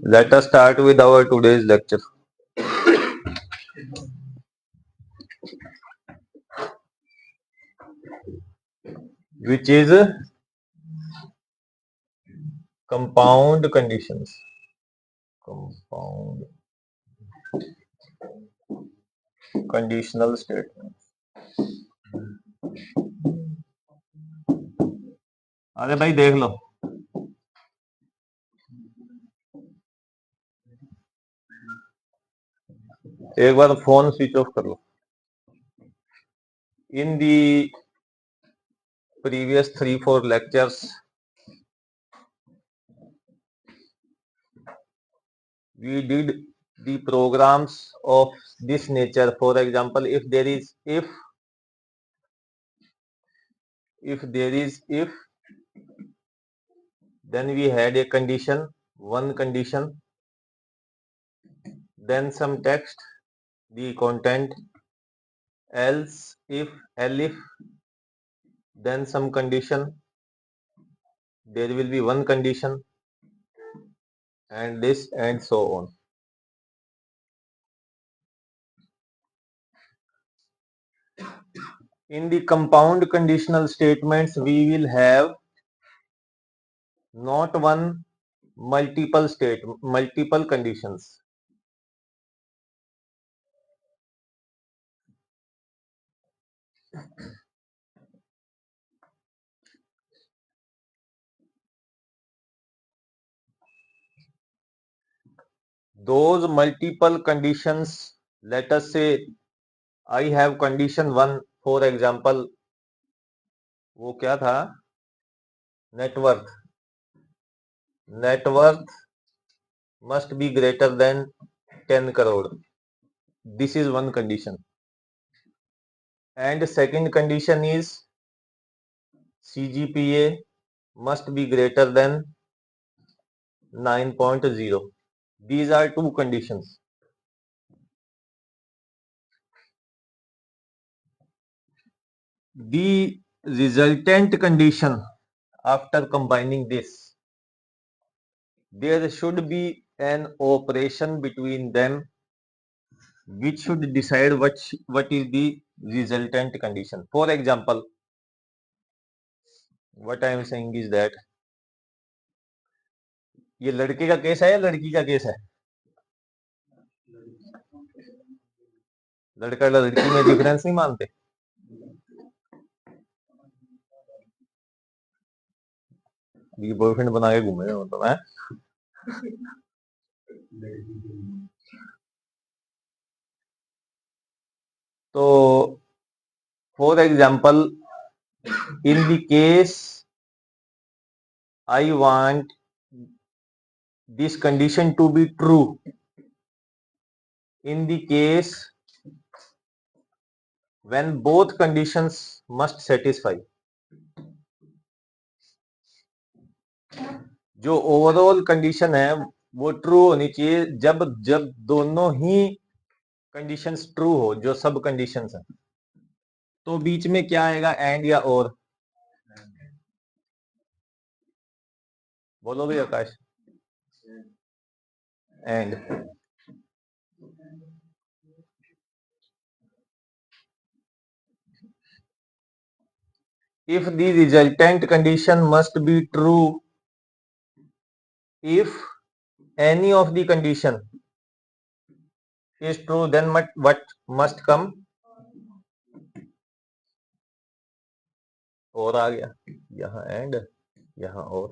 Let us start with our today's lecture, which is compound conditions. Compound conditional statement. अरे भाई देख लो, एक बार phone switch off कर लो. In the previous 3-4 lectures, we did the programs of this nature. For example, if there is if, then we had a condition, one condition, then some text, the content, else if, elif, then some condition, there will be one condition, and this and so on. In the compound conditional statements, we will have not one, multiple conditions. Those multiple conditions, let us say I have condition 1, for example, वो क्या था, net worth must be greater than 10 crore. This is one condition. And second condition is CGPA must be greater than 9.0. These are two conditions. The resultant condition, after combining this, there should be an operation between them which should decide what is the resultant condition. For example, what I am saying is that ये लड़के का case है या लड़की का case है? लड़का लड़की में डिफरेंस नहीं मानते? ये बॉयफ्रेंड बना के घूमे मतलब है. तो for example, in the case I want this condition to be true, in the case when both conditions must satisfy, जो ओवरऑल कंडीशन है वो ट्रू होनी चाहिए जब जब दोनों ही कंडीशंस ट्रू हो, जो सब कंडीशंस हैं. तो बीच में क्या आएगा, एंड या और? बोलो भी आकाश. And. If the resultant condition must be true, if any of the condition is true, then what must come? और आ गया, यहाँ एंड, यहाँ और.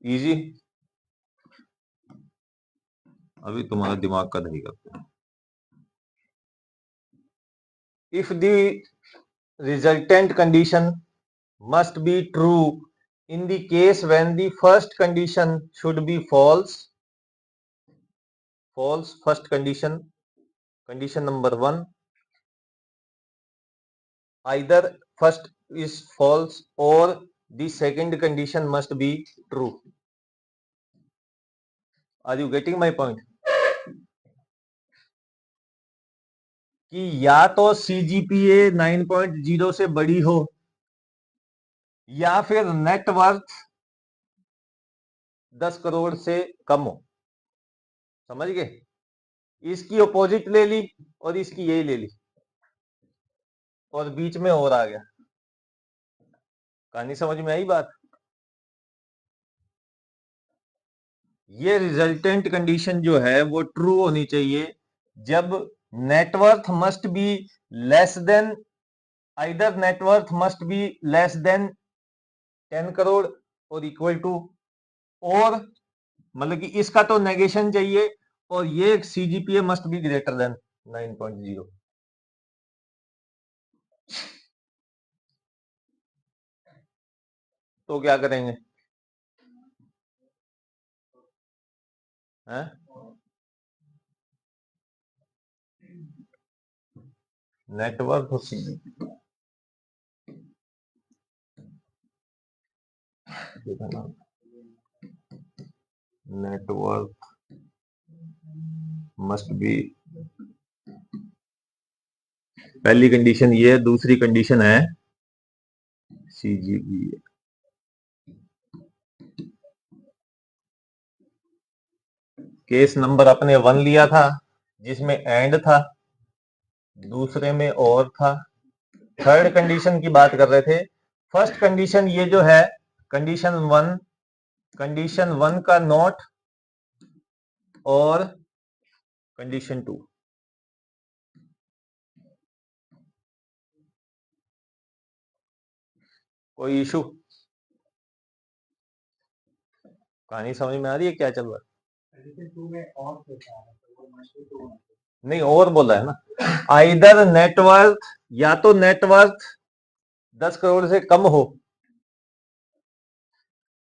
इजी. अभी तुम्हारा दिमाग का दही करते हैं. If the resultant condition must be true in the case when the first condition should be false, first condition number 1, either first is false or the second condition must be true. Are you getting my point? कि या तो CGPA 9.0 से बड़ी हो या फिर net worth 10 crore से कम हो। समझ गए? इसकी अपोजिट ले ली और इसकी यही ले ली और बीच में और आ गया। कहानी समझ में आई बात? ये रिजल्टेंट कंडीशन जो है वो ट्रू होनी चाहिए जब net worth must be less than, either net worth must be less than 10 crore और इक्वल टू, और मतलब कि इसका तो नेगेशन चाहिए, और ये CGPA must be greater than 9.0। तो क्या करेंगे? हैं? नेटवर्क और सीजीपीए देखना, नेटवर्क मस्ट बी, पहली कंडीशन ये है, दूसरी कंडीशन है सीजीपीए। केस नंबर अपने 1 लिया था जिसमें एंड था, दूसरे में और था। थर्ड कंडीशन की बात कर रहे थे। फर्स्ट कंडीशन ये जो है कंडीशन वन का नॉट और कंडीशन 2। कोई इशू? कहानी समझ में आ रही है क्या चल रहा है? नहीं, और बोला है ना, आइदर नेटवर्थ, या तो नेटवर्थ 10 करोड़ से कम हो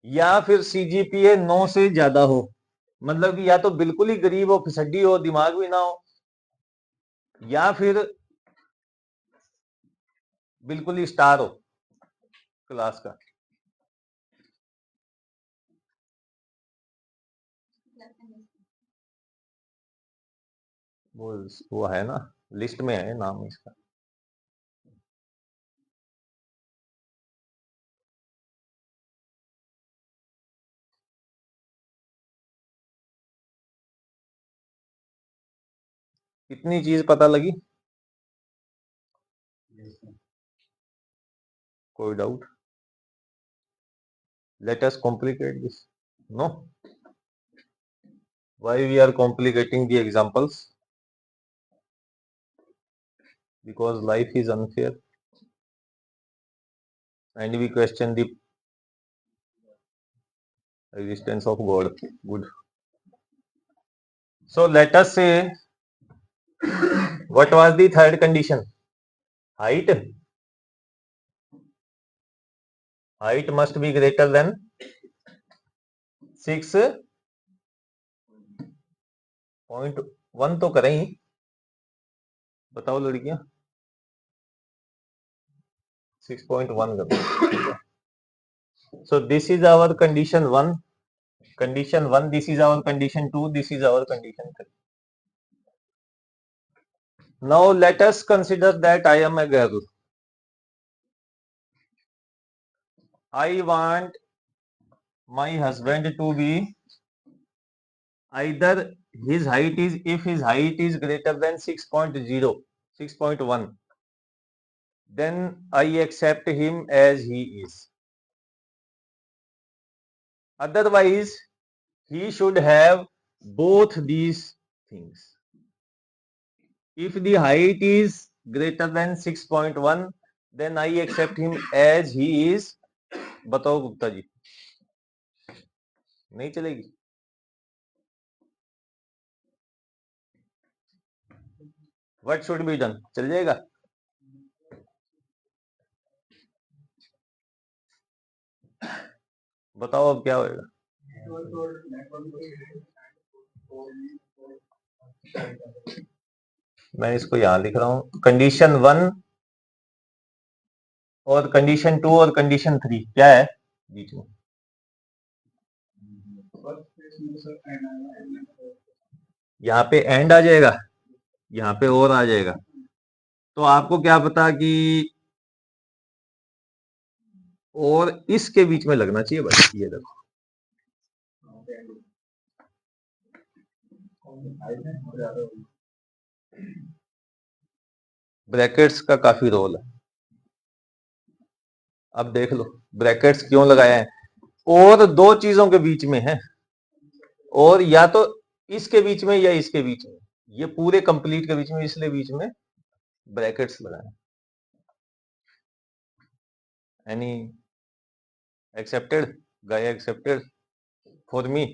या फिर सीजीपीए 9 से ज्यादा हो। मतलब कि या तो बिल्कुल ही गरीब हो, फिसड्डी हो, दिमाग भी ना हो, या फिर बिल्कुल ही स्टार हो क्लास का। वो है ना, लिस्ट में है नाम इसका। इतनी चीज पता लगी? कोई doubt? Let us complicate this? No? Why we are complicating the examples? Because life is unfair and we question the existence of God. Good. So let us say, what was the third condition? Height. Height must be greater than 6.1 तो करें ही। बताओ लड़कियां, 6.1 करें। So this is our condition 1. Condition 1, this is our condition 2, this is our condition 3. Now let us consider that I am a girl. I want my husband to be either his height is, if his height is greater than 6.0, 6.1, then I accept him as he is. Otherwise, he should have both these things. If the height is greater than 6.1, then I accept him as he is. बताओ गुप्ता जी, नहीं चलेगी? What should be done? चल जाएगा? बताओ अब क्या होएगा? मैं इसको यहां लिख रहा हूं, कंडीशन 1 और कंडीशन 2 और कंडीशन 3 क्या है बीच में? यहाँ पे एंड आ जाएगा, यहाँ पे और आ जाएगा। तो आपको क्या पता कि और इसके बीच में लगना चाहिए भाई। ये देखो, ब्रैकेट्स का काफी रोल है। अब देख लो ब्रैकेट्स क्यों लगाए हैं, और दो चीजों के बीच में है, और या तो इसके बीच में या इसके बीच में, ये पूरे कंप्लीट के बीच में, इसलिए बीच में ब्रैकेट्स लगाए। Any accepted, guy accepted for me.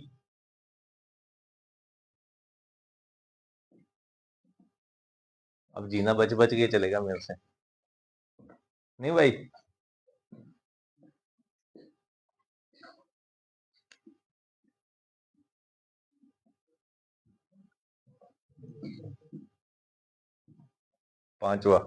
अब जीना बच बच के चलेगा मेरे से, नहीं भाई। पांचवा,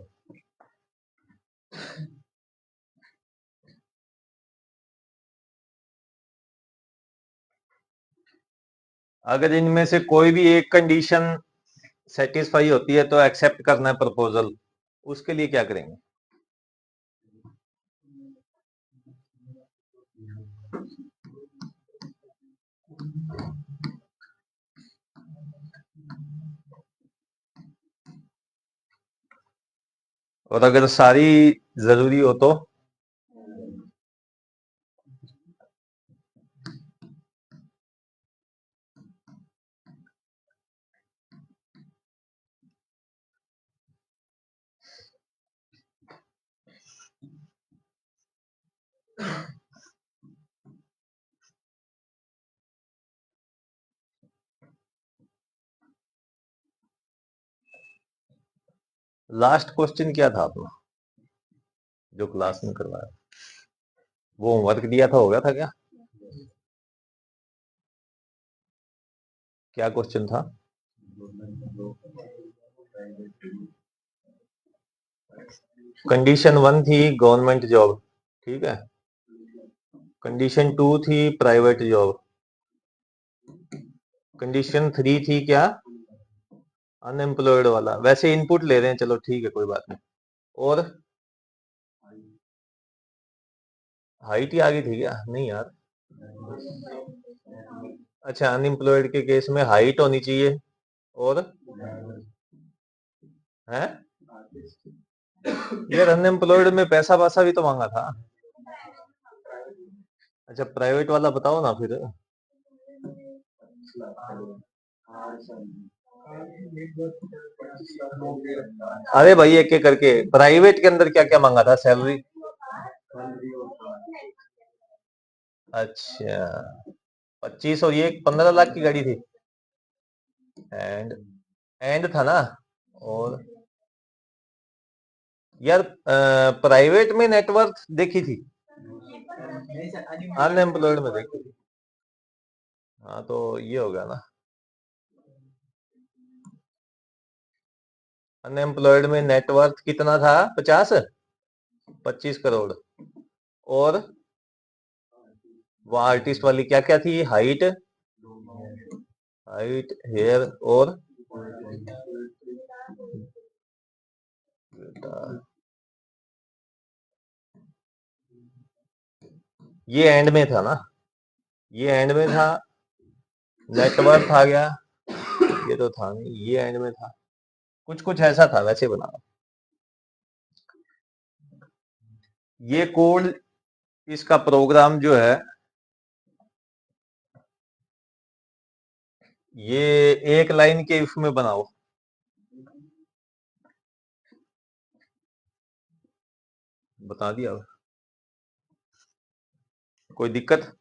अगर इनमें से कोई भी एक कंडीशन सेटिस्फाई होती है तो एक्सेप्ट करना है प्रपोजल, उसके लिए क्या करेंगे? और अगर सारी जरूरी हो तो? लास्ट क्वेश्चन क्या था अपना जो क्लास में करवाया? वो होमवर्क दिया था, हो गया था क्या? क्या क्वेश्चन था? कंडीशन वन थी गवर्नमेंट जॉब, ठीक है। कंडीशन टू थी प्राइवेट जॉब। कंडीशन थ्री थी क्या? अनएम्प्लॉयड वाला। वैसे इनपुट ले रहे हैं, चलो ठीक है, कोई बात नहीं। और हाइट ही आगे थी क्या? नहीं यार। अच्छा, अनएम्प्लॉयड के केस में हाइट होनी चाहिए, और है यार अनएम्प्लॉयड में पैसा वैसा भी तो मांगा था। अच्छा, प्राइवेट वाला बताओ ना फिर। अरे भाई एक एक करके, प्राइवेट के अंदर क्या क्या मांगा था सैलरी? अच्छा, 25 और ये 15 लाख की गाड़ी थी। एंड एंड था ना? और यार प्राइवेट में नेटवर्थ देखी थी, अनएम्प्लॉयड में देखी थी। हाँ तो ये होगा ना, अनएम्प्लॉयड में नेटवर्थ कितना था? 50, 25 करोड़। और वो आर्टिस्ट वाली क्या क्या थी? हाइट, हाइट, हेयर, और ये एंड में था ना? ये एंड में था, नेटवर्थ आ गया, ये तो था नहीं, ये एंड में था। कुछ कुछ ऐसा था वैसे बना। ये कोड, इसका प्रोग्राम जो है, ये एक लाइन के इफ में बनाओ। बता दिया, कोई दिक्कत?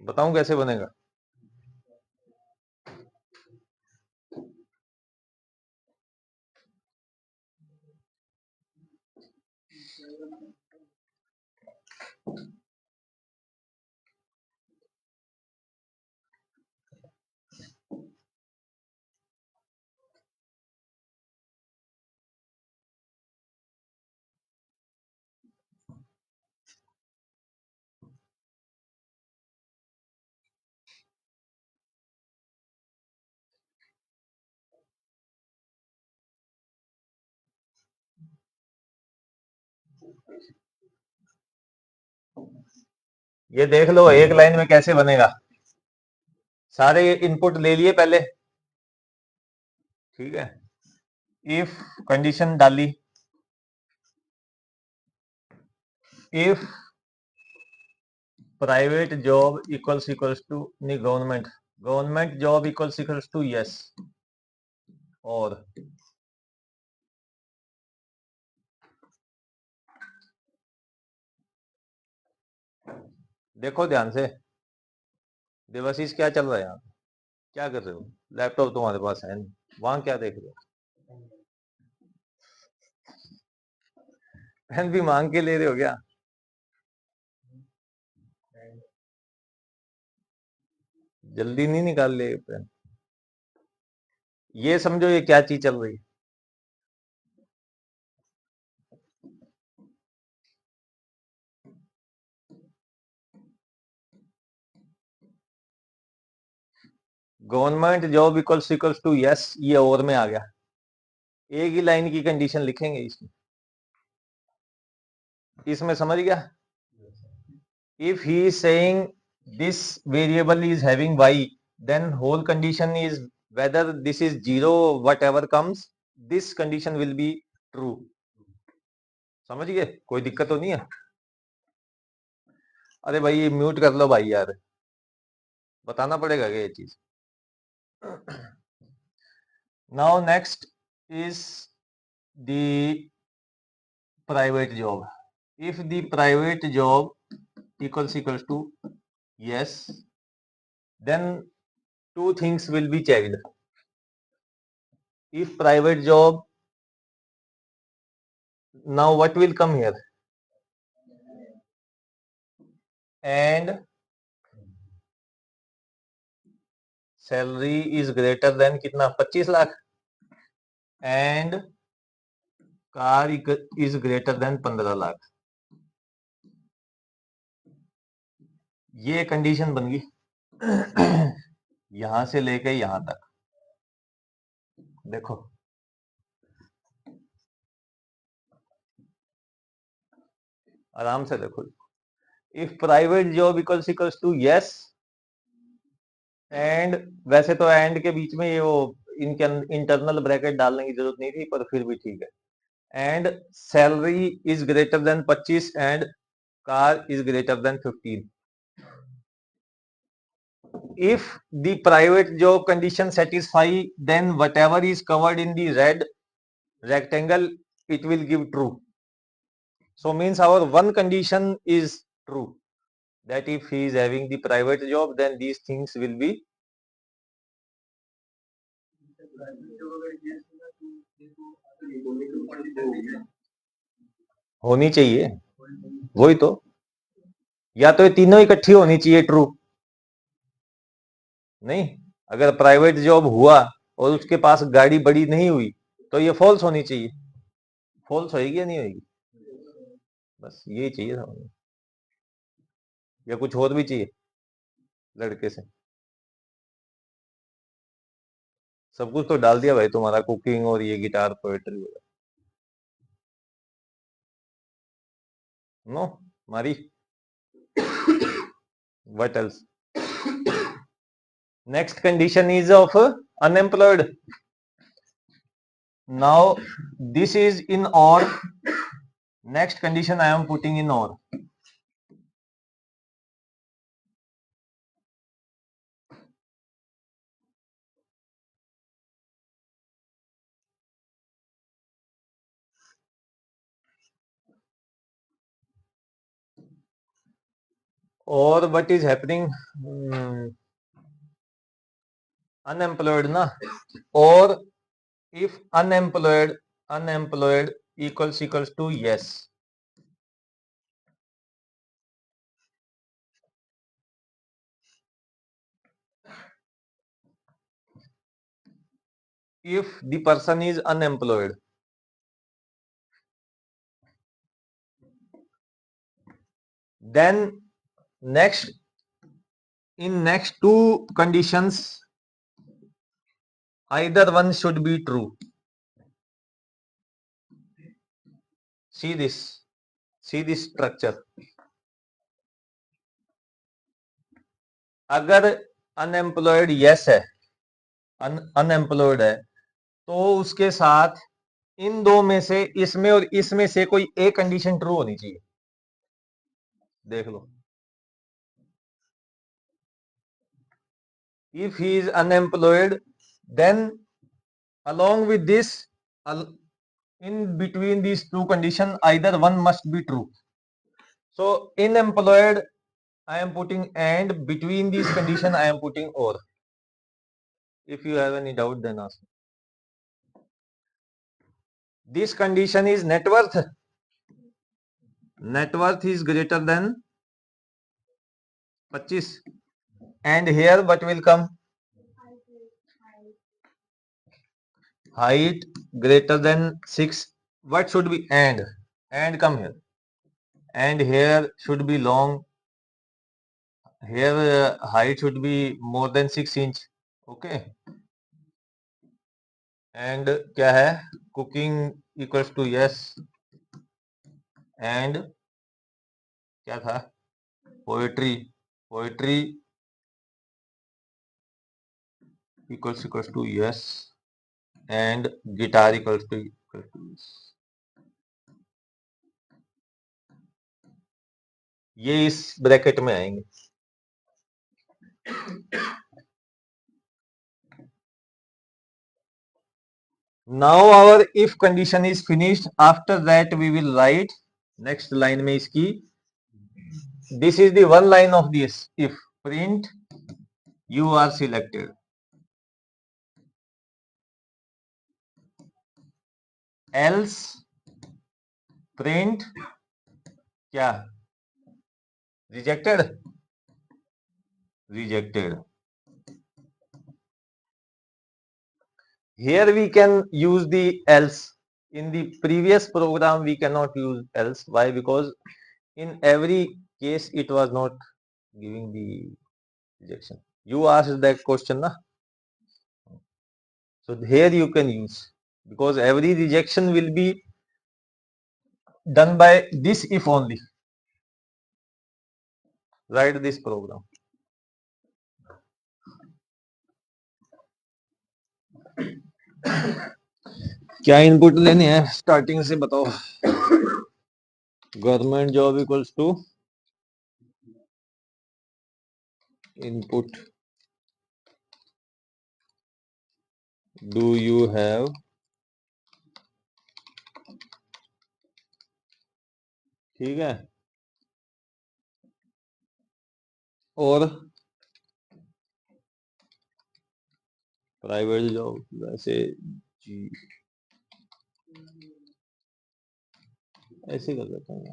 बताऊं कैसे बनेगा? ये देख लो एक लाइन में कैसे बनेगा। सारे इनपुट ले लिए पहले, ठीक है। इफ कंडीशन डाली, if private job equals to, नहीं government, government job equals to yes, और देखो ध्यान से, देवाशीष क्या चल रहा है यहाँ, क्या कर रहे हो? लैपटॉप तुम्हारे पास है नहीं, वहां क्या देख रहे हो? पेन भी मांग के ले रहे हो क्या? जल्दी नहीं निकाल ले पेन। ये समझो ये क्या चीज चल रही है। Government job equals to yes, ये और में आ गया। एक ही लाइन की कंडीशन लिखेंगे इसमें, इसमें समझ गया। If he is saying this variable is having y, then whole condition is whether this is 0, whatever comes, this condition will be true। समझ गए? कोई दिक्कत तो नहीं है? अरे भाई ये म्यूट कर लो भाई यार, बताना पड़ेगा क्या ये चीज। Now next is the private job. If the private job equals to yes, then two things will be checked। if private job, now what will come here, and salary is greater than कितना, 25 lakh, and car is greater than 15 lakh. ये condition बन गई यहां से लेके यहां तक। देखो आराम से देखो, if private job equals to yes, and वैसे तो एंड के बीच में ये वो इनके इंटरनल ब्रैकेट डालने की जरूरत नहीं थी, पर फिर भी ठीक है। And salary is greater than 25 and car is greater than 15। if the private job condition satisfy, then whatever is covered in the red rectangle, it will give true। so means our one condition is true, that if he is having the private job, then these things will be होनी चाहिए। वही तो, या तो ये तीनों इकट्ठी होनी चाहिए ट्रू। नहीं, अगर प्राइवेट जॉब हुआ और उसके पास गाड़ी बड़ी नहीं हुई तो ये फॉल्स होनी चाहिए। फॉल्स होएगी या नहीं होएगी? बस यही चाहिए था, या कुछ और भी चाहिए लड़के से? सब कुछ तो डाल दिया भाई तुम्हारा, कुकिंग और ये गिटार पोएट्री वगैरह। नो मारी, what else? Next condition is of unemployed। now this is in or, next condition I am putting in or। और what is happening, unemployed ना, और if unemployed equals to yes, if the person is unemployed, then next, in next two conditions either one should be true। see this structure, अगर unemployed yes है, unemployed है, तो उसके साथ इन दो में से, इसमें और इसमें से कोई एक कंडीशन ट्रू होनी चाहिए। देख लो, if he is unemployed, then along with this, in between these two conditions, either one must be true. So in employed I am putting and, between these condition I am putting or. If you have any doubt, then ask. This condition is net worth. Net worth is greater than 25, and here what will come? Height greater than 6. What should be? And come here, and here should be long. Here height should be more than 6 inch. Okay. And क्या है? Cooking equals to yes. And क्या था? Poetry equals to yes. And guitar equals to yes. ये इस bracket में आएंगे. Now our if condition is finished. After that we will write next line में इसकी, this is the one line of this if. Print you are selected, else print क्या? Rejected. Here we can use the else. In the previous program we cannot use else. Why? Because in every case it was not giving the rejection. You asked that question, na? So here you can use, because every rejection will be done by this if only. Write this program. क्या input लेने हैं starting से बताओ. Government job equals to input. Do you have, ठीक है. और private job वैसे जी ऐसे कर देता हूँ.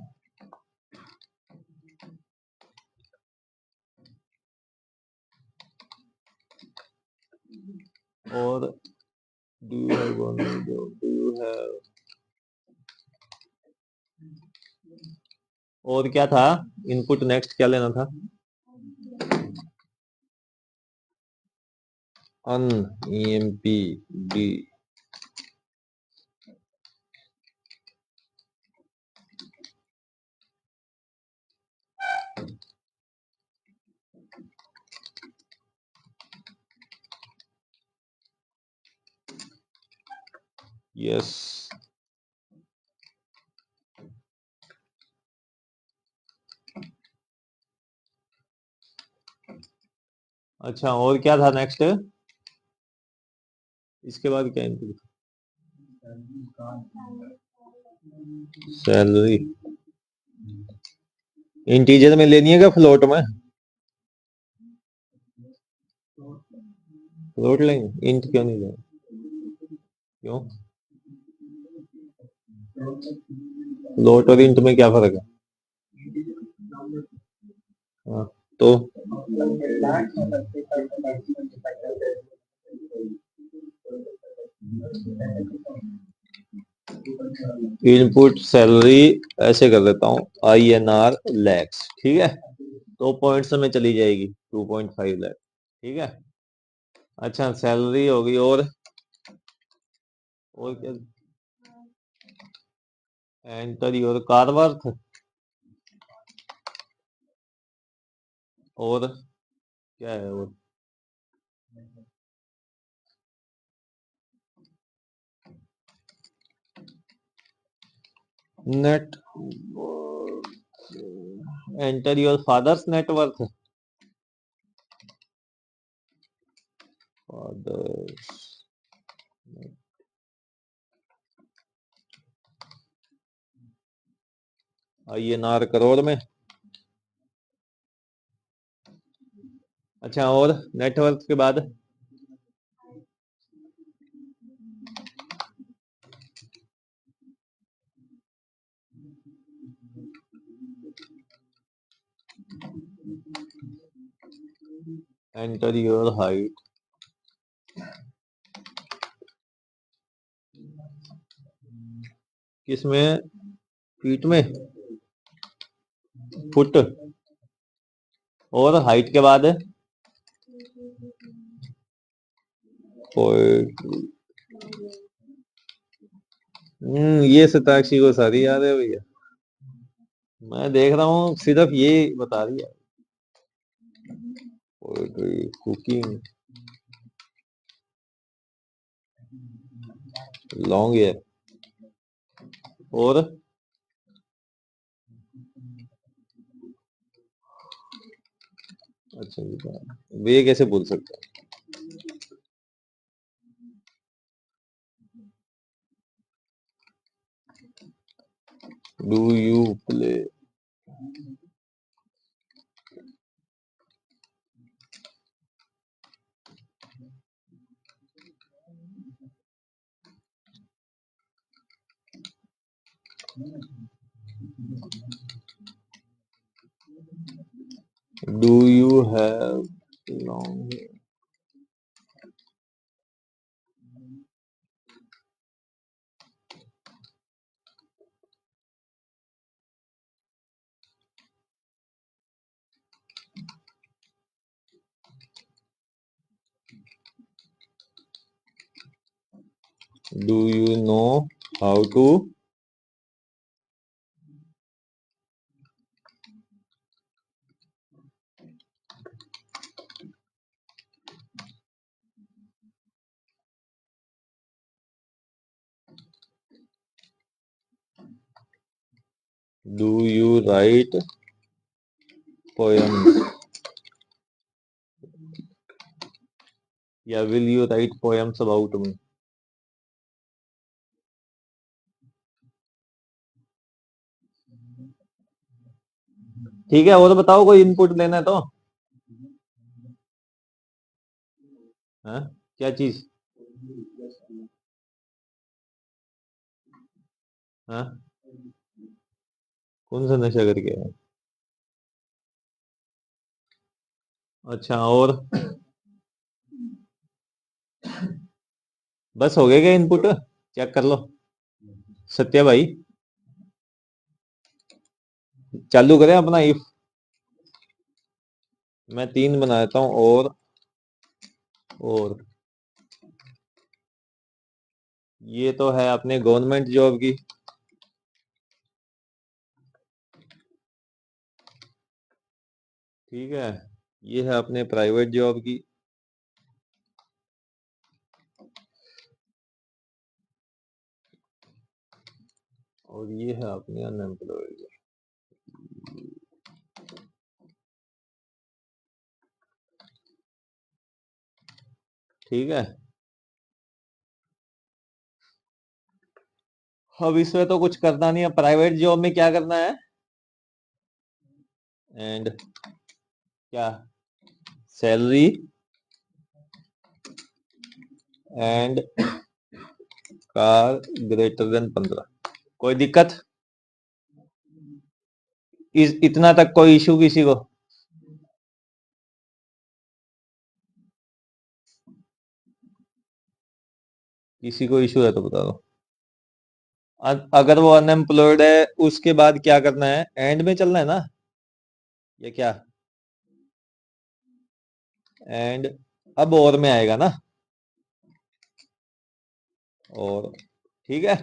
और do you have government job, do you have. और क्या था इनपुट? नेक्स्ट क्या लेना था? अन ईएमपी डी. यस. अच्छा, और क्या था नेक्स्ट? इसके बाद क्या इनपुट? सैलरी. इंटीजर में लेनी है क्या फ्लोट में? फ्लोट लेंगे, इंट क्यों नहीं लेंगे? क्यों? फ्लोट और इंट में क्या फर्क है? हाँ, तो इनपुट सैलरी ऐसे कर देता हूँ, INR लैक्स. ठीक है, तो पॉइंट्स में चली जाएगी 2.5 लाख. ठीक है. अच्छा, सैलरी होगी. और क्या? Enter your car worth. और क्या है वो? Net, enter your father's net worth. Father's INR crore में। अच्छा, और नेटवर्थ के बाद? Enter your height. किसमें? फीट में? फुट। और हाइट के बाद? ये शताक्षी को सारी याद है भैया। मैं देख रहा हूँ सिर्फ ये बता रही है। Poetry, cooking, long year. और अच्छा वे कैसे बोल सकते हैं? Do you play? Do you have long? Do you know how to? Do you write poems? या will you write poems about me? ठीक है, और बताओ, कोई इनपुट लेना है तो। हाँ, क्या चीज? हाँ, कौन सा नशा करके है? अच्छा, और? बस हो गया क्या इनपुट? चेक कर लो। सत्या भाई, चालू करें अपना इफ। मैं 3 बना देता हूँ। और ये तो है अपने गवर्नमेंट जॉब की। ठीक है, ये है अपने प्राइवेट जॉब की। और ये है अपने अनएम्प्लॉयड। ठीक है, अब इसमें तो कुछ करना नहीं है। प्राइवेट जॉब में क्या करना है? एंड क्या? Salary and car greater than 15। कोई दिक्कत? इतना तक कोई इशू किसी को? किसी को इशू है तो बता दो। अगर वो अनएम्प्लॉयड है उसके बाद क्या करना है? एंड में चलना है ना? ये क्या? एंड अब और में आएगा ना? और ठीक है।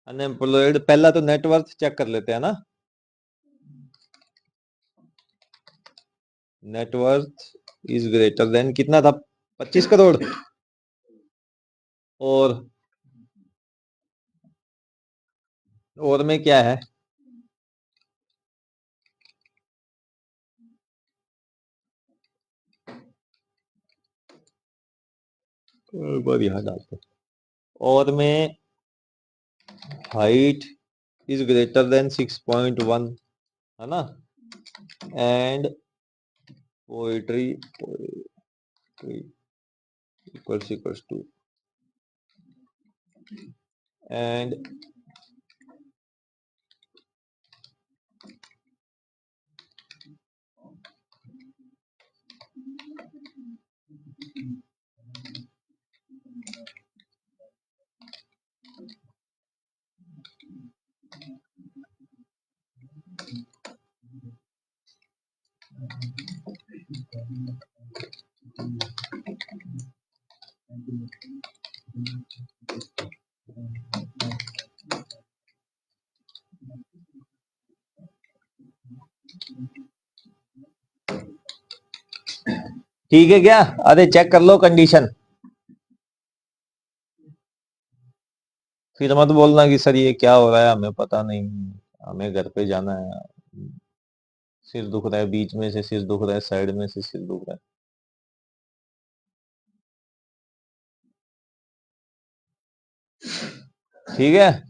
अनएम्प्लॉयड, पहला तो नेटवर्थ चेक कर लेते हैं ना। नेटवर्थ इज ग्रेटर देन कितना था, 25 करोड़। और में क्या है? एक बार यहाँ डालते हैं। और में हाइट इज ग्रेटर देन 6.1, है ना, and poetry equals to, and ठीक है क्या? अरे चेक कर लो कंडीशन, फिर मत बोलना कि सर ये क्या हो रहा है, हमें पता नहीं, हमें घर पे जाना है, सिर दुख रहा है, बीच में से सिर दुख रहा है, साइड में से सिर दुख रहा है। ठीक है,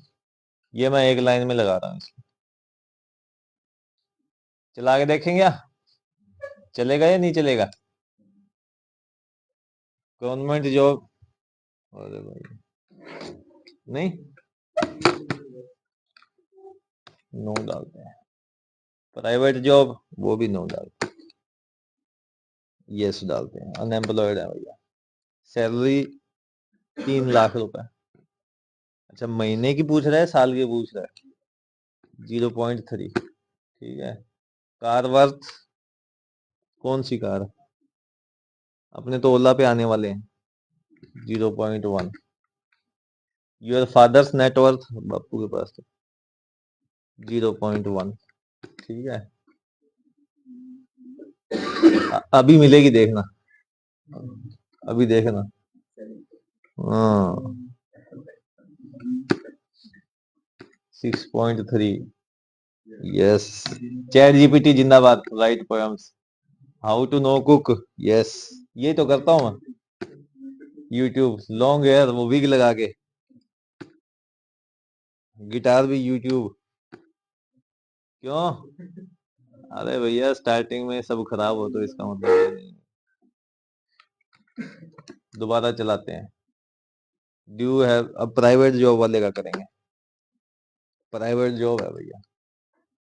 ये मैं एक लाइन में लगा रहा हूँ, चला के देखेंगे, चलेगा या नहीं चलेगा? गवर्नमेंट जॉब, अरे भाई नहीं, नो डालते हैं। प्राइवेट जॉब, वो भी नो डालते हैं। यस डालते हैं। अनएम्प्लॉयड है भैया, सैलरी 3 लाख रुपए। अच्छा, महीने की पूछ रहा है, साल की पूछ रहा है? 0.3, ठीक है। कार वर्थ, कौन सी कार? अपने तो ओला पे आने वाले हैं, 0.1। योर फादर्स नेटवर्थ, बापू के पास तो 0.1, ठीक है। अभी मिलेगी देखना, अभी देखना। हाँ, 6.3, यस। चैट जीपीटी जिंदाबाद, write poems, how to know cook, yes. ये तो करता हूँ मैं, यूट्यूब, लॉन्ग हेयर वो विग लगा के, गिटार भी यूट्यूब। क्यों? अरे भैया स्टार्टिंग में सब खराब हो तो इसका मतलब ये नहीं, दोबारा चलाते हैं। ड्यू है, अब प्राइवेट जॉब वाले का करेंगे। प्राइवेट जॉब है भैया,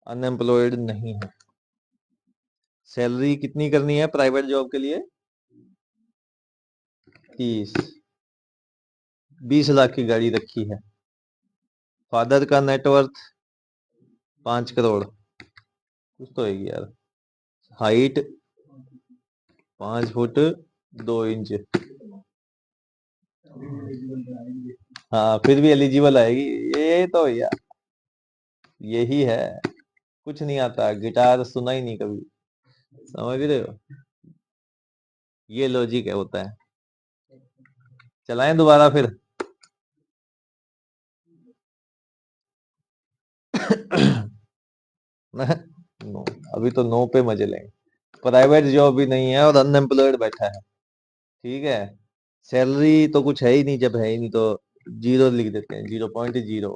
अनएम्प्लॉयड नहीं है। सैलरी कितनी करनी है प्राइवेट जॉब के लिए? 30, 20 लाख की गाड़ी रखी है। फादर का नेटवर्थ 5 करोड़, कुछ तो है यार। हाइट 5 फुट 2 इंच, हाँ फिर भी एलिजिबल आएगी। ये तो भैया यही है, कुछ नहीं आता, गिटार सुना ही नहीं कभी, समझ रहे हो? ये लॉजिक है, होता है। चलाएं दोबारा फिर। नो, अभी तो नो पे मजे लेंगे। प्राइवेट जॉब भी नहीं है और अनएम्प्लॉयड बैठा है, ठीक है। सैलरी तो कुछ है ही नहीं, जब है ही नहीं तो जीरो लिख देते हैं, 0.0।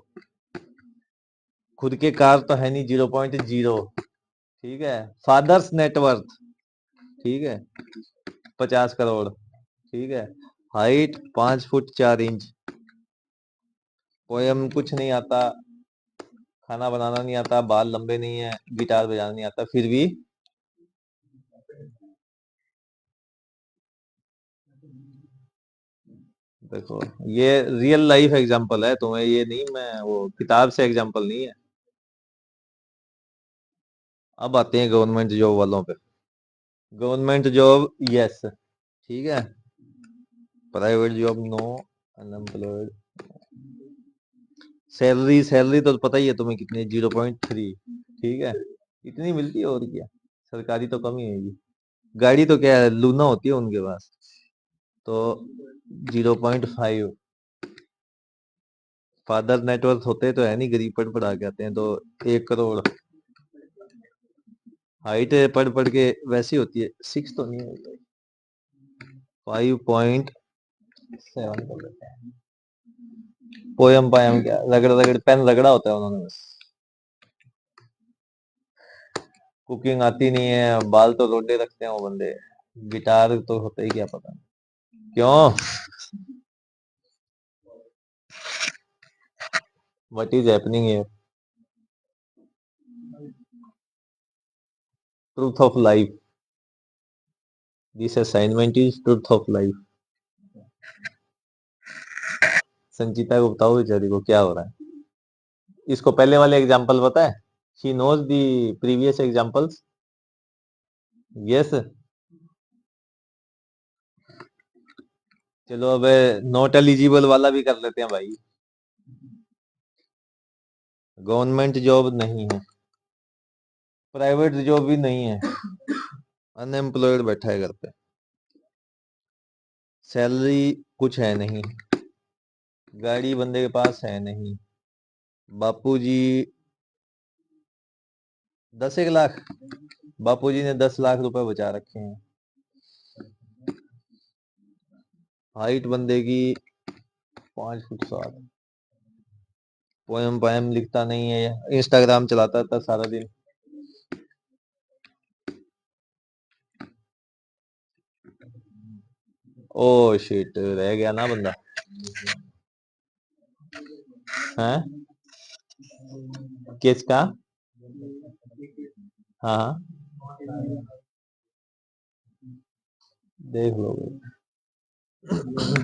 खुद के कार तो है नहीं, 0.0, ठीक है। फादर्स नेटवर्थ, ठीक है, 50 करोड़, ठीक है। हाइट 5 फुट 4 इंच, पोयम कुछ नहीं आता, खाना बनाना नहीं आता, बाल लंबे नहीं है, गिटार बजाना नहीं आता, फिर भी देखो, ये रियल लाइफ एग्जांपल है, तुम्हें ये नहीं, मैं वो किताब से एग्जांपल नहीं है। अब आते हैं गवर्नमेंट जॉब वालों पे। गवर्नमेंट जॉब यस, ठीक है। Private job no, unemployed. Salary, salary तो पता ही है तुम्हें कितनी, 0.3, ठीक है। इतनी मिलती है और क्या, सरकारी तो कम ही है। गाड़ी तो क्या है, लूना होती है उनके पास, तो 0.5। फादर नेटवर्थ होते तो है नहीं, गरीब पढ़ पढ़ा के आते हैं, तो 1 करोड़। हाइट पढ़ पढ़ के वैसी होती है, 6 तो नहीं है, 5.7 कर लेते हैं। पोयम पायम क्या, रगड़ रगड़ पेन रगड़ा होता है उन्होंने बस। कुकिंग आती नहीं है, बाल तो रोडे रखते हैं वो बंदे। गिटार तो होता ही क्या पता। क्यों? What is happening here? Truth of life. This assignment is truth of life. Sanchita को बताओ बेचारी को क्या हो रहा है। इसको पहले वाले एग्जाम्पल पता है? She knows the previous examples. Yes. चलो अब नॉट एलिजिबल वाला भी कर लेते हैं भाई। गवर्नमेंट जॉब नहीं है, प्राइवेट जॉब भी नहीं है, अनएम्प्लॉयड बैठा है घर पे, सैलरी कुछ है नहीं, गाड़ी बंदे के पास है नहीं, बापूजी 10 1 लाख, बापूजी ने 10 लाख रुपए बचा रखे हैं, हाइट बंदे की 5 फुट 7, पोयम पोयम लिखता नहीं है, इंस्टाग्राम चलाता था सारा दिन। ओ शिट, रह गया ना बंदा। हैं? किसका? हाँ हाँ, देख लो।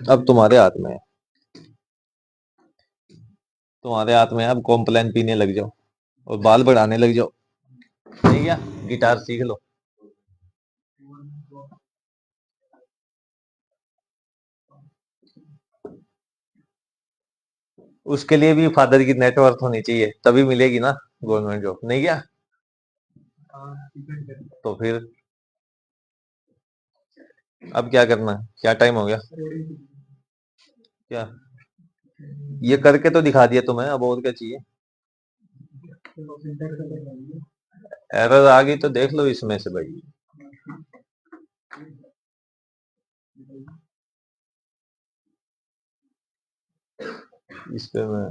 अब तुम्हारे हाथ में है, तुम्हारे हाथ में है, अब कॉम्प्लेन पीने लग जाओ और बाल बढ़ाने लग जाओ, नहीं क्या? गिटार सीख लो। उसके लिए भी फादर की नेटवर्थ होनी चाहिए, तभी मिलेगी ना गवर्नमेंट जॉब, नहीं क्या? तो फिर अब क्या करना है, क्या टाइम हो गया? क्या? ये करके तो दिखा दिया तुम्हें, अब और क्या चाहिए? एरर आ गई तो देख लो इसमें से भाई। इस पे मैं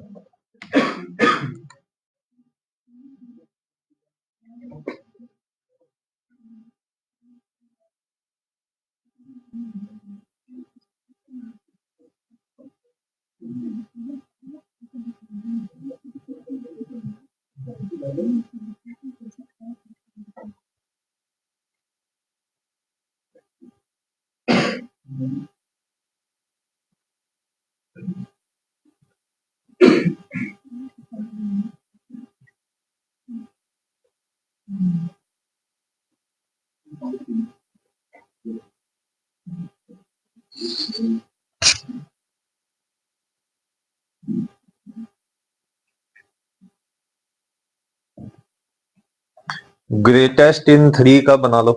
ग्रेटेस्ट इन 3 का बना लो।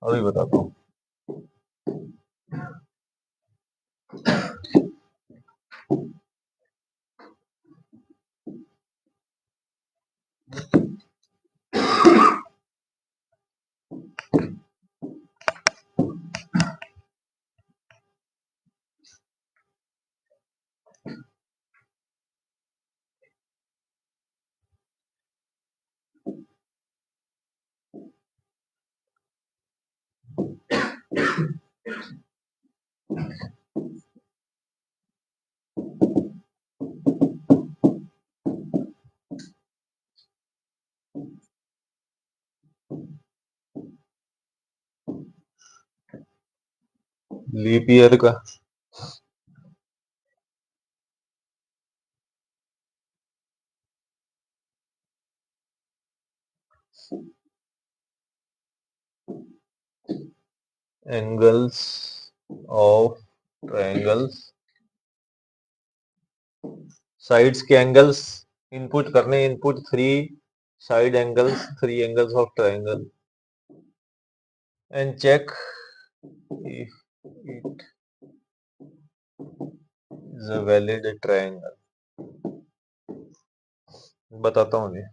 अभी बताता हूँ। लीप ईयर का एंगल्स ऑफ ट्रायंगल्स, साइड्स के एंगल्स इनपुट करने, input 3 side angles, three angles of triangle, and check if it is a valid triangle. बताता हूँ मैं.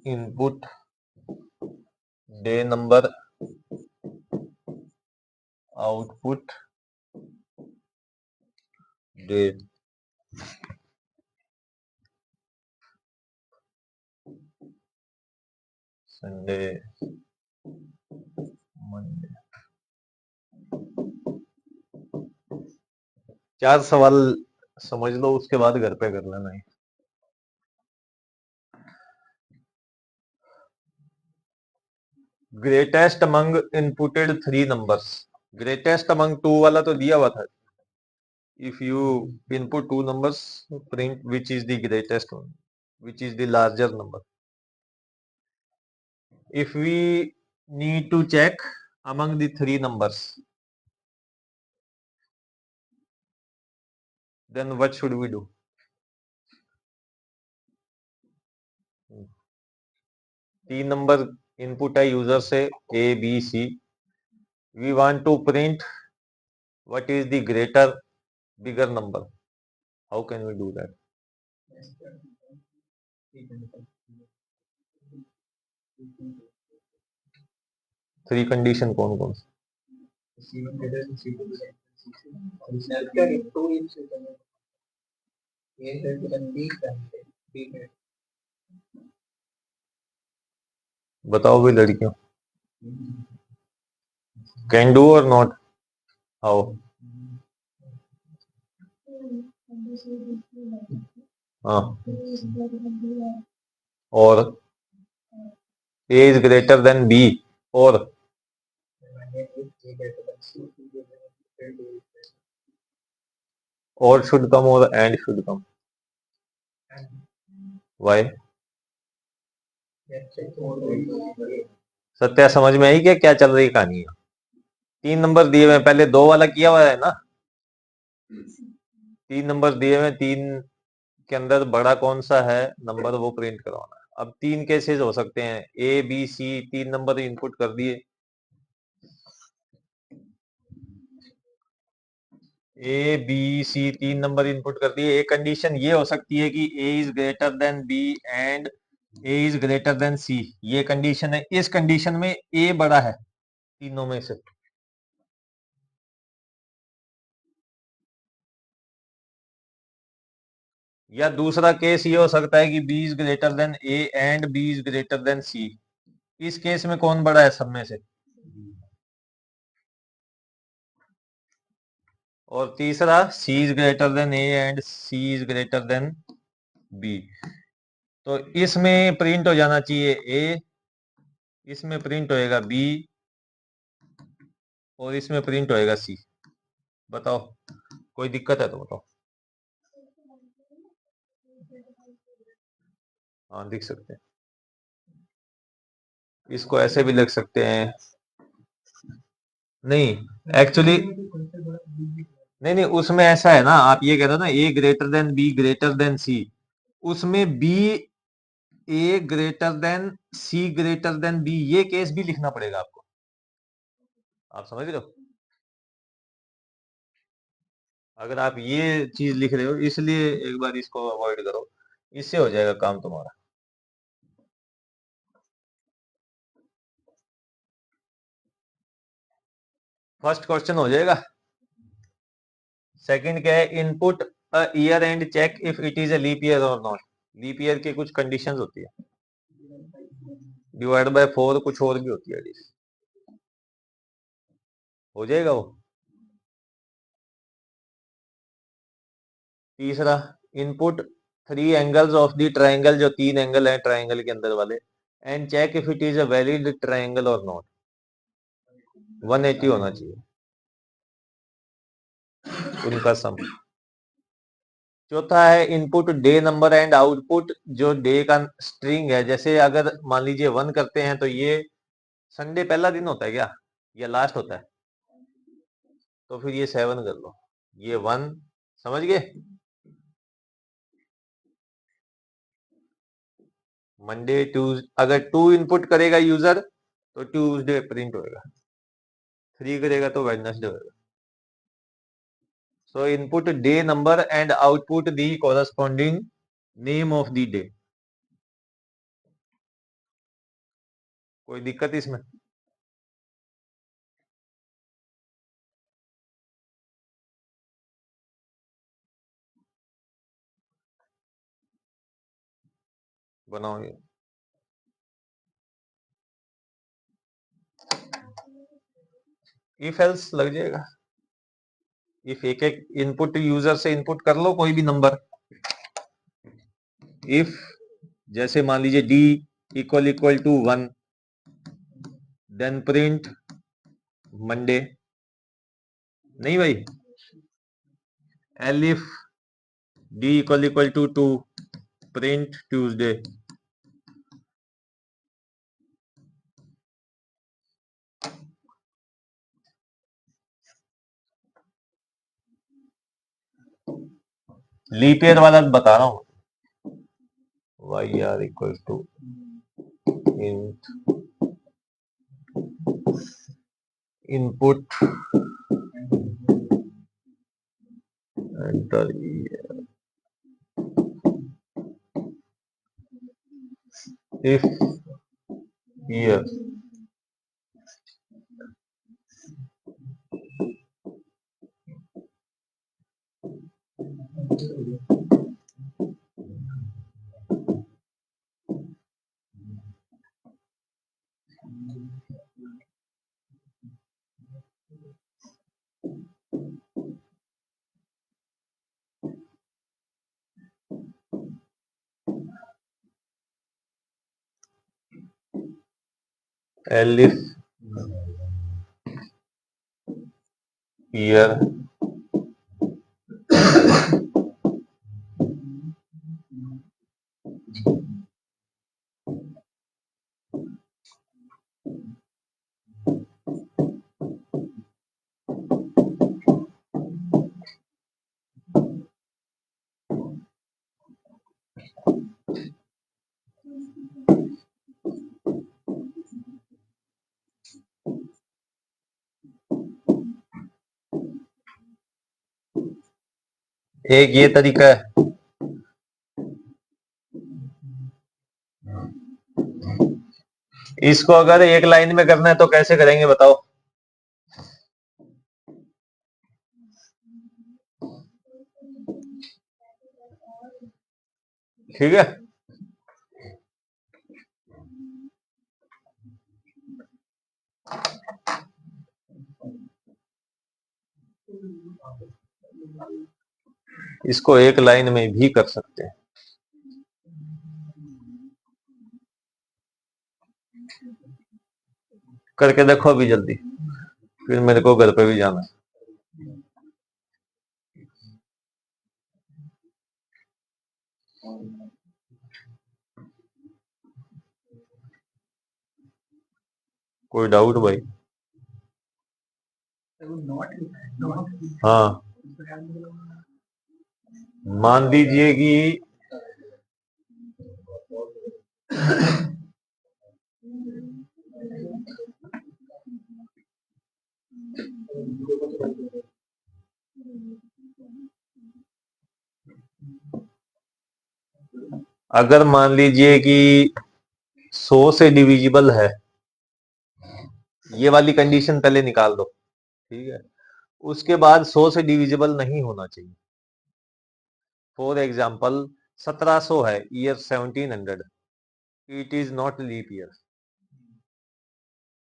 Input day number, output date. Sunday, Monday. 4 सवाल समझ लो, उसके बाद घर पे कर लेना है. Greatest among inputted 3 numbers. Greatest among 2 वाला तो दिया हुआ था. If you input 2 numbers, print which is the greatest one, which is the larger number. If we need to check among the 3 numbers, then what should we do? 3 number input है user से, A, B, C. We want to print what is the bigger number. How can we do that? Three condition कौन कौन सी? बताओ भाई लड़कियों. Can do और not? How? हाँ. और A is greater than B. और should come or and should come. Why? Satya समझ में आई क्या चल रही कहानी है? 3 नंबर दिए हुए, पहले 2 वाला किया हुआ है ना. 3 नंबर दिए हुए, 3 के अंदर बड़ा कौन सा है नंबर, वो प्रिंट करवाना है. अब 3 केसेस हो सकते हैं. A, B, C 3 number input कर दिए. A, B, C 3 number input कर दिए. एक कंडीशन ये हो सकती है कि A is greater than B and A is greater than C. ये कंडीशन है. इस कंडीशन में A बड़ा है तीनों में से. या दूसरा केस ये हो सकता है कि B is greater than A and B is greater than C. इस केस में कौन बड़ा है सब में से? और तीसरा C is greater than A and C is greater than B. तो इसमें प्रिंट हो जाना चाहिए A, इसमें प्रिंट होएगा B और इसमें प्रिंट होएगा C. बताओ कोई दिक्कत है तो बताओ. हाँ लिख सकते हैं. इसको ऐसे भी लिख सकते हैं. नहीं एक्चुअली नहीं, उसमें ऐसा है ना, आप ये कह रहे हो ना A greater than B greater than C. उसमें B A greater than C greater than B, ये केस भी लिखना पड़ेगा आपको. आप समझ रहे हो? अगर आप ये चीज लिख रहे हो, इसलिए एक बार इसको अवॉइड करो, इससे हो जाएगा काम तुम्हारा. फर्स्ट क्वेश्चन हो जाएगा. सेकंड क्या है? Input a year and check if it is a leap year और नॉट. लीप ईयर की कुछ कंडीशंस होती है. डिवाइड बाय 4 कुछ और भी होती है. हो जाएगा वो. तीसरा, input 3 angles of the triangle, जो 3 एंगल है ट्राइंगल के अंदर वाले, and check if it is a valid triangle और नॉट. 180 होना चाहिए उनका सम. चौथा है input day number and output, जो डे का स्ट्रिंग है. जैसे अगर मान लीजिए 1 करते हैं तो ये संडे पहला दिन होता है क्या या लास्ट होता है? तो फिर ये 7 कर लो, ये 1, समझ गए? मंडे ट्यूज अगर 2 इनपुट करेगा यूजर तो ट्यूसडे प्रिंट होएगा, 3 करेगा तो वेडनेसडे होएगा। सो input day number and output the corresponding name of the day. कोई दिक्कत इसमें? बनाओ ये। इफ एल्स लग जाएगा। इफ एक एक इनपुट यूजर से इनपुट कर लो कोई भी नंबर। इफ जैसे मान लीजिए D equal to 1, then print Monday. नहीं भाई, L if D equal to 2, print Tuesday. Leap year वाला बता रहा हूँ। Y R equal to input enter if year L if year एक ये तरीका है। इसको अगर एक लाइन में करना है तो कैसे करेंगे बताओ? ठीक है, इसको एक लाइन में भी कर सकते हैं। करके देखो अभी जल्दी, फिर मेरे को घर पे भी जाना है। कोई डाउट भाई? हाँ, मान लीजिए कि अगर मान लीजिए कि 100 से डिविजिबल है, ये वाली कंडीशन पहले निकाल दो, ठीक है? उसके बाद 100 से डिविजिबल नहीं होना चाहिए। फॉर एग्जाम्पल 1700 है, year 1700, it is not leap year.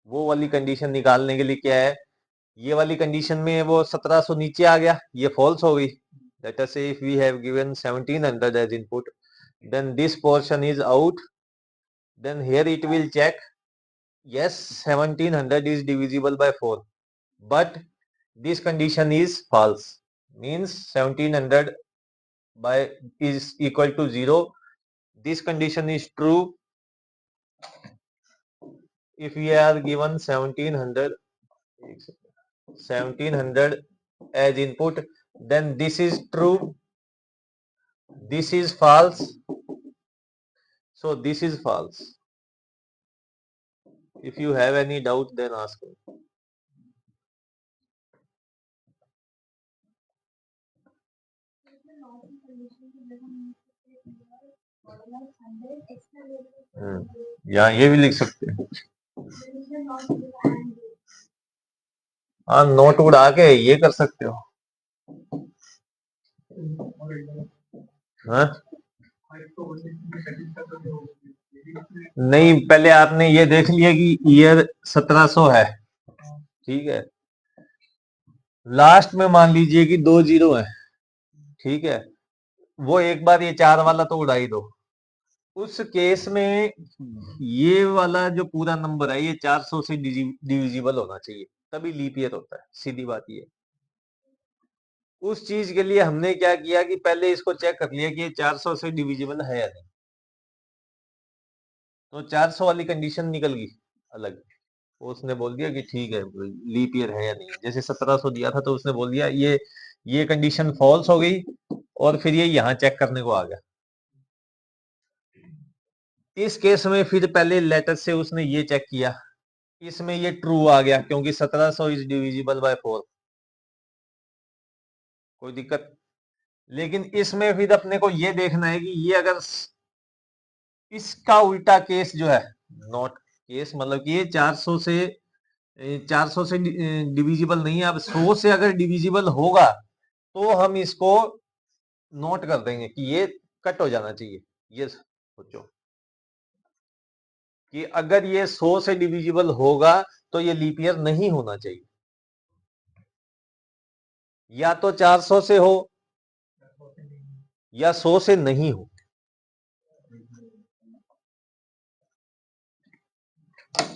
वो वाली कंडीशन निकालने के लिए क्या है, ये वाली कंडीशन में वो 1700 नीचे आ गया, ये फॉल्स हो गई। Let us say if we have given 1700 as input, then this portion is out, then here it will check, yes 1700 is divisible by 4, but this condition is false, means 1700 by is equal to 0. This condition is true if we are given 1700 as input, then this is true, this is false, so this is false. If you have any doubt, then ask me. यहाँ ये भी लिख सकते हैं, हाँ, note उड़ा के ये कर सकते हो। हाँ? नहीं, पहले आपने ये देख लिया कि ईयर 1700 है, ठीक है। लास्ट में मान लीजिए कि 2 जीरो है, ठीक है। वो एक बार ये 4 वाला तो उड़ा ही दो। उस केस में ये वाला जो पूरा नंबर है ये 400 से डिविजिबल होना चाहिए, तभी लीप ईयर होता है, सीधी बात ये। उस चीज के लिए हमने क्या किया कि पहले इसको चेक कर लिया कि ये 400 से डिविजिबल है या नहीं। तो 400 वाली कंडीशन निकल गई अलग, उसने बोल दिया कि ठीक है, लीप ईयर है या नहीं। जैसे 1700 दिया था तो उसने बोल दिया ये कंडीशन फॉल्स हो गई, और फिर ये यहाँ चेक करने को आ गया। इस केस में फिर पहले लेटर से उसने ये चेक किया, इसमें ये ट्रू आ गया क्योंकि 1700 इज डिविजिबल बाय 4, कोई दिक्कत। लेकिन इसमें फिर अपने को ये देखना है कि ये अगर इसका उल्टा केस जो है, नॉट केस मतलब कि ये 400 से डिविजिबल नहीं है, अब 100 से अगर डिविजिबल होगा तो हम इसको नोट कर देंगे कि ये कट हो जाना चाहिए। ये सोचो कि अगर ये 100 से डिविजिबल होगा तो ये लीप ईयर नहीं होना चाहिए, या तो 400 से हो या 100 से नहीं हो।